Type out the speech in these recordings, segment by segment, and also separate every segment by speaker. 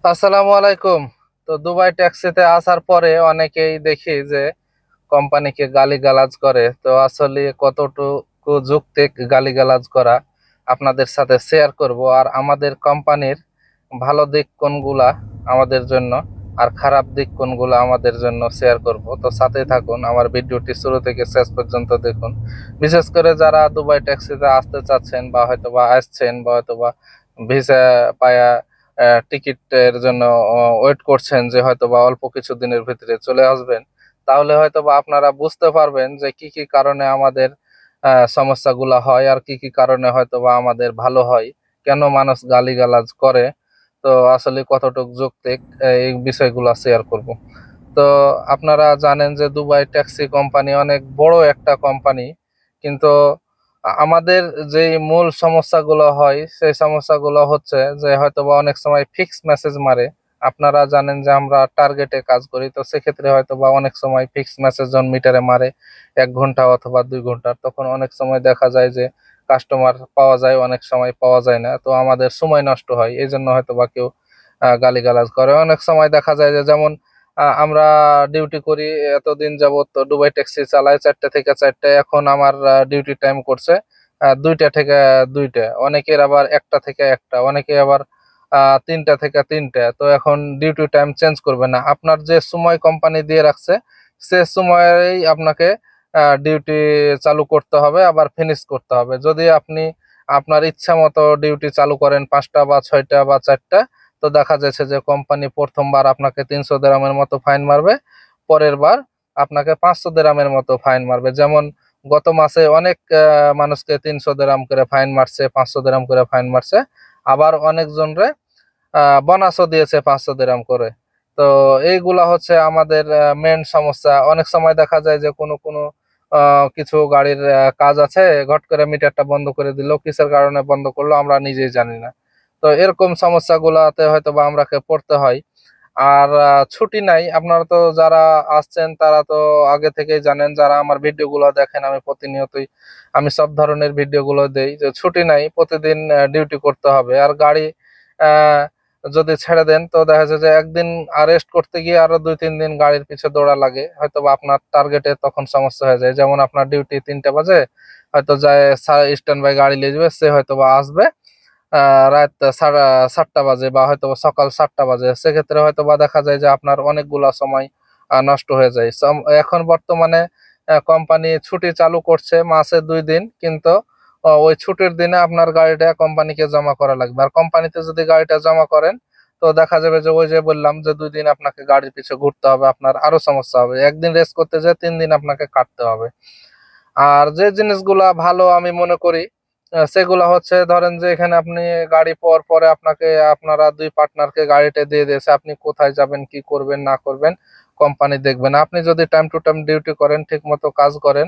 Speaker 1: আসসালামু আলাইকুম। তো দুবাই ট্যাক্সিতে আসার পরে অনেকেই দেখি যে কোম্পানিকে গালিগালাজ করে। তো আসলে কতটুকু যৌক্তিক গালিগালাজ করা আপনাদের সাথে শেয়ার করব। আর আমাদের কোম্পানির ভালো দিক কোনগুলা আমাদের জন্য আর খারাপ দিক কোনগুলা আমাদের জন্য শেয়ার করব। তো সাথে থাকুন, আমার ভিডিওটি শুরু থেকে শেষ পর্যন্ত দেখুন। বিশেষ করে যারা দুবাই ট্যাক্সিতে আসতে চাচ্ছেন বা হয়তোবা আসছেন বা হয়তোবা ভিসা পায়া টিকিটের জন্য ওয়েট করছেন যে হয়তোবা অল্প কিছু দিনের ভিতরে চলে আসবেন, তাহলে হয়তোবা আপনারা বুঝতে পারবেন যে কি কি কারণে আমাদের সমস্যাগুলো হয় আর কি কি কারণে হয়তোবা আমাদের ভালো হয়, কেন মানুষ গালিগালাজ করে। তো আসলে কতটুকু যৌক্তিক এই বিষয়গুলো শেয়ার করব। তো আপনারা জানেন যে দুবাই ট্যাক্সি কোম্পানি অনেক বড় একটা কোম্পানি, কিন্তু আমাদের যে মূল সমস্যাগুলো হয় সেই সমস্যাগুলো হচ্ছে যে হয়তোবা অনেক সময় ফিক্স মেসেজ মারে। আপনারা জানেন যে আমরা টার্গেটে কাজ করি, তো সেক্ষেত্রে হয়তোবা অনেক সময় ফিক্স মেসেজ যখন মিটারে মারে 1 ঘন্টা অথবা 2 ঘন্টার, তখন অনেক সময় দেখা যায় যে কাস্টমার পাওয়া যায়, অনেক সময় পাওয়া যায় না। তো আমাদের সময় নষ্ট হয়, এই জন্য হয়তোবা কেউ গালিগালাজ করে। অনেক সময় দেখা যায় যে যেমন আমরা ডিউটি করি এতদিন যাবত, তো দুবাই ট্যাক্সি চালাই 4টা থেকে 4টা, এখন আমার ডিউটি টাইম করছে 2টা থেকে 2টা, অনেকের আবার 1টা থেকে 1টা, অনেকে আবার 3টা থেকে 3টা। তো এখন ডিউটি টাইম চেঞ্জ করবে না, আপনার যে সময় কোম্পানি দিয়ে রাখছে সে সময়েই আপনাকে ডিউটি চালু করতে হবে, আবার ফিনিশ করতে হবে। যদি আপনি আপনার ইচ্ছা মতো ডিউটি চালু করেন 5টা বা 6টা বা 4টা, তো দেখা যাচ্ছে যে কোম্পানি প্রথমবার আপনাকে 300 দিরহামের মতো ফাইন মারবে, পরের বার আপনাকে 500 দিরহামের মতো ফাইন মারবে। যেমন গত মাসে অনেক মানুষকে 300 দিরহাম করে ফাইন মারছে, 500 দিরহাম করে ফাইন মারছে। আবার অনেকজনরে বোনাসও দিয়েছে 500 দিরহাম করে। তো এইগুলা হচ্ছে আমাদের মেন সমস্যা। অনেক সময় দেখা যায় যে কোনো কোনো কিছু গাড়ির কাজ আছে, ঘট করে মিটারটা বন্ধ করে দিল, কিসের কারণে বন্ধ করলো আমরা নিজেই জানি না। তো এরকম সমস্যাগুলোতে হয়তো বা আমরাকে পড়তে হয়। আর ছুটি নাই, আপনারা তো যারা আসছেন তারা তো আগে থেকেই জানেন, যারা আমার ভিডিওগুলো দেখেন আমি প্রতিনিয়তই আমি সব ধরনের ভিডিওগুলো দেই, যে ছুটি নাই, প্রতিদিন ডিউটি করতে হবে। আর গাড়ি আহ, যদি ছেড়ে দেন তো দেখা যায় যে একদিন রেস্ট করতে গিয়ে আরো 2-3 দিন গাড়ির পিছে দৌড়া লাগে, হয়তো বা আপনার টার্গেটে তখন সমস্যা হয়ে যায়। যেমন আপনার ডিউটি 3টা বাজে, হয়তো যায় স্ট্যান্ড বাই গাড়ি নিয়ে যাবে, সে হয়তো বা আসবে রাত 7টা বাজে বা হয়তো বা সকাল 7টা বাজে। সেক্ষেত্রে হয়তো বা দেখা যায় যে আপনার অনেকগুলা সময় নষ্ট হয়ে যায়। এখন বর্তমানে কোম্পানি ছুটি চালু করছে মাসে 2 দিন, কিন্তু ওই ছুটির দিনে আপনার গাড়িটা কোম্পানিকে জমা করা লাগবে। আর কোম্পানিতে যদি গাড়িটা জমা করেন, তো দেখা যাবে যে ওই যে বললাম যে 2 দিন আপনাকে গাড়ির পিছু ঘুরতে হবে, আপনার আরো সমস্যা হবে। একদিন রেস্ট করতে যেয়ে 3 দিন আপনাকে কাটতে হবে। আর যে জিনিসগুলা ভালো আমি মনে করি সেগুলা হচ্ছে, ধরেন যে এখানে আপনি গাড়ি পাওয়ার পরে আপনাকে আপনারা দুই পার্টনারকে গাড়িটা দিয়ে দিয়েছে, আপনি কোথায় যাবেন কি করবেন না করবেন কোম্পানি দেখবে না। আপনি যদি টাইম টু টাইম ডিউটি করেন, ঠিক মতো কাজ করেন,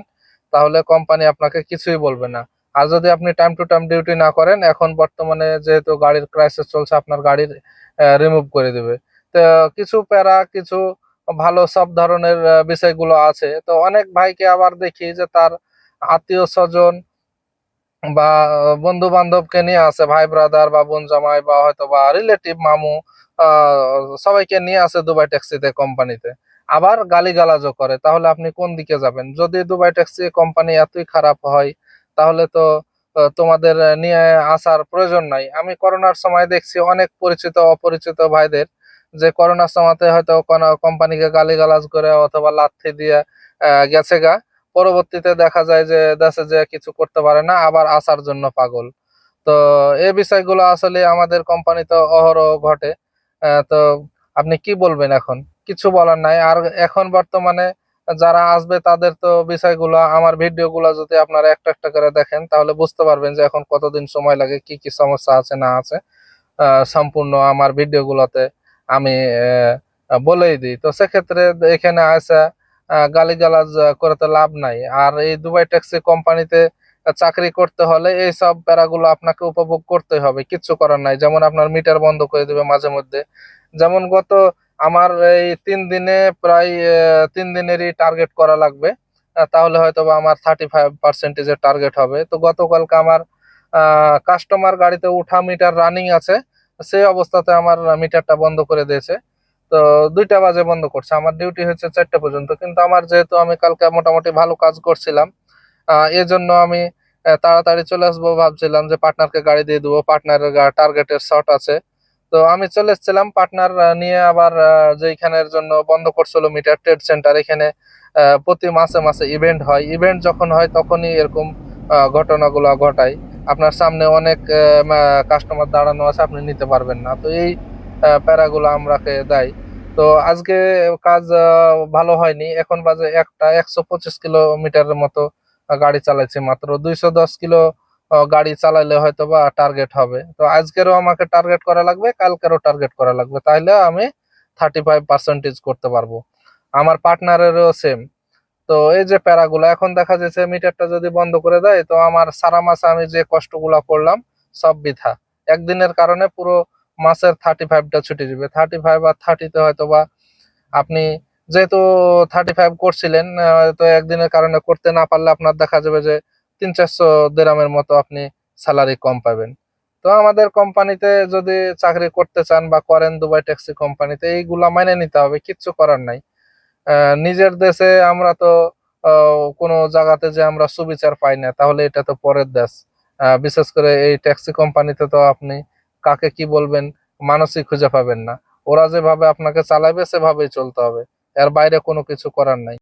Speaker 1: তাহলে কোম্পানি আপনাকে কিছুই বলবে না। আর যদি আপনি টাইম টু টাইম ডিউটি না করেন, এখন বর্তমানে যেহেতু গাড়ির ক্রাইসিস চলছে, আপনার গাড়ির রিমুভ করে দিবে। তো কিছু প্যারা, কিছু ভালো সব ধরনের বিষয়গুলো আছে। তো অনেক ভাইকে আবার দেখি যে তার আত্মীয় স্বজন বা বন্ধু বান্ধবকে নিয়ে আসে, ভাই ব্রাদার বা বোন জামাই বা হয়তো বা রিলেটিভ মামু, সবাইকে নিয়ে আসে দুবাই ট্যাক্সিতে কোম্পানিতে, আবার গালিগালাজও করে। তাহলে আপনি কোন দিকে যাবেন? যদি দুবাই ট্যাক্সি কোম্পানি এতই খারাপ হয়, তাহলে তো তোমাদের নিয়ে আসার প্রয়োজন নাই। আমি করোনার সময় দেখছি অনেক পরিচিত অপরিচিত ভাইদের, যে করোনার সময়তে হয়তো কোনো কোম্পানিকে গালিগালাজ করে অথবা লাথি দিয়ে গেছে গা, পরবর্তীতে দেখা যায় যে দেশে যে কিছু করতে পারে না, আবার আসার জন্য পাগল। তো এই বিষয়গুলো আসলে আমাদের কোম্পানিতে অহরহ ঘটে। তো আপনি কি বলবেন এখন? কিছু বলার নাই। আর এখন বর্তমানে যারা আসবে তাদের তো বিষয়গুলো, আমার ভিডিওগুলো যদি আপনারা একটা একটা করে দেখেন, তাহলে বুঝতে পারবেন যে এখন কতদিন সময় লাগে, কি কি সমস্যা আছে না আছে। সম্পূর্ণ আমার ভিডিওগুলোতে আমি বলেই দিই। তো সেক্ষেত্রে এখানে আসা গালিগালাজ করে তো লাভ নাই। আর এই দুবাই ট্যাক্সি কোম্পানিতে চাকরি করতে হলে এই সব প্যারাগুলো আপনাকে উপভোগ করতে হবে, কিচ্ছু করার নাই। যেমন আপনার মিটার বন্ধ করে দেবে মাঝে মধ্যে। যেমন গত আমার এই 3 দিনে প্রায় 3 দিনেরই টার্গেট করা লাগবে, তাহলে হয়তো বা আমার 35%-এর টার্গেট হবে। তো গতকালকে আমার কাস্টমার গাড়িতে উঠা মিটার রানিং আছে, সেই অবস্থাতে আমার মিটারটা বন্ধ করে দিয়েছে। তো 2টা বাজে বন্ধ করছে, আমার ডিউটি হচ্ছে 4টা পর্যন্ত, কিন্তু আমার যেহেতু আমি কালকে মোটামুটি ভালো কাজ করছিলাম, এই জন্য আমি তাড়াতাড়ি চলে আসবো ভাবছিলাম যে পার্টনারকে গাড়ি দিয়ে দেবো, পার্টনারের টার্গেটের শর্ট আছে। তো আমি চলে এসেছিলাম পার্টনার নিয়ে, আবার যেখানের জন্য বন্ধ করছিল মিটার ট্রেড সেন্টার, এখানে প্রতি মাসে মাসে ইভেন্ট হয়, ইভেন্ট যখন হয় তখনই এরকম ঘটনাগুলো ঘটায়। আপনার সামনে অনেক কাস্টমার দাঁড়ানো আছে, আপনি নিতে পারবেন না, তো এই প্যারাগুলো আমরাকে দেয়। তো আজকে কাজ ভালো হয়নি, এখন বাজে 125 কিলোমিটারের মতো গাড়ি চালাইছি, মাত্র 210 কিলো গাড়ি চালাইলে হয়তো বা টার্গেট হবে। তো আজকেরও আমাকে টার্গেট করা লাগবে, কালকেরও টার্গেট করা লাগবে, তাহলে আমি 35% করতে পারবো। আমার পার্টনারেরও সেম। তো এই যে প্যারাগুলো, এখন দেখা যাচ্ছে মিটারটা যদি বন্ধ করে দেয় তো আমার সারা মাসে আমি যে কষ্টগুলা করলাম সব বৃথা। একদিনের কারণে পুরো মাসের 35টা ছুটি দিবে, 35 আর 30তে হয়তো বা আপনি যেহেতু 35 করছিলেন, তো একদিনের কারণে করতে না পারলে আপনার দেখা যাবে যে 300-400 দিরহামের মতো আপনি স্যালারি কম পাবেন। তো আমাদের কোম্পানিতে যদি চাকরি করতে চান বা করেন দুবাই ট্যাক্সি কোম্পানিতে, এইগুলা মেনে নিতে হবে, কিচ্ছু করার নাই। নিজের দেশে আমরা তো কোনো জায়গাতে যে আমরা সুবিচার পাই না, তাহলে এটা তো পরের দেশ। বিশেষ করে এই ট্যাক্সি কোম্পানিতে তো আপনি কাকে কি বলবেন মানুষই খুঁজে পাবেন না। ওরা যেভাবে আপনাকে চালাবে সেভাবেই চলতে হবে, এর বাইরে কোনো কিছু করার নাই।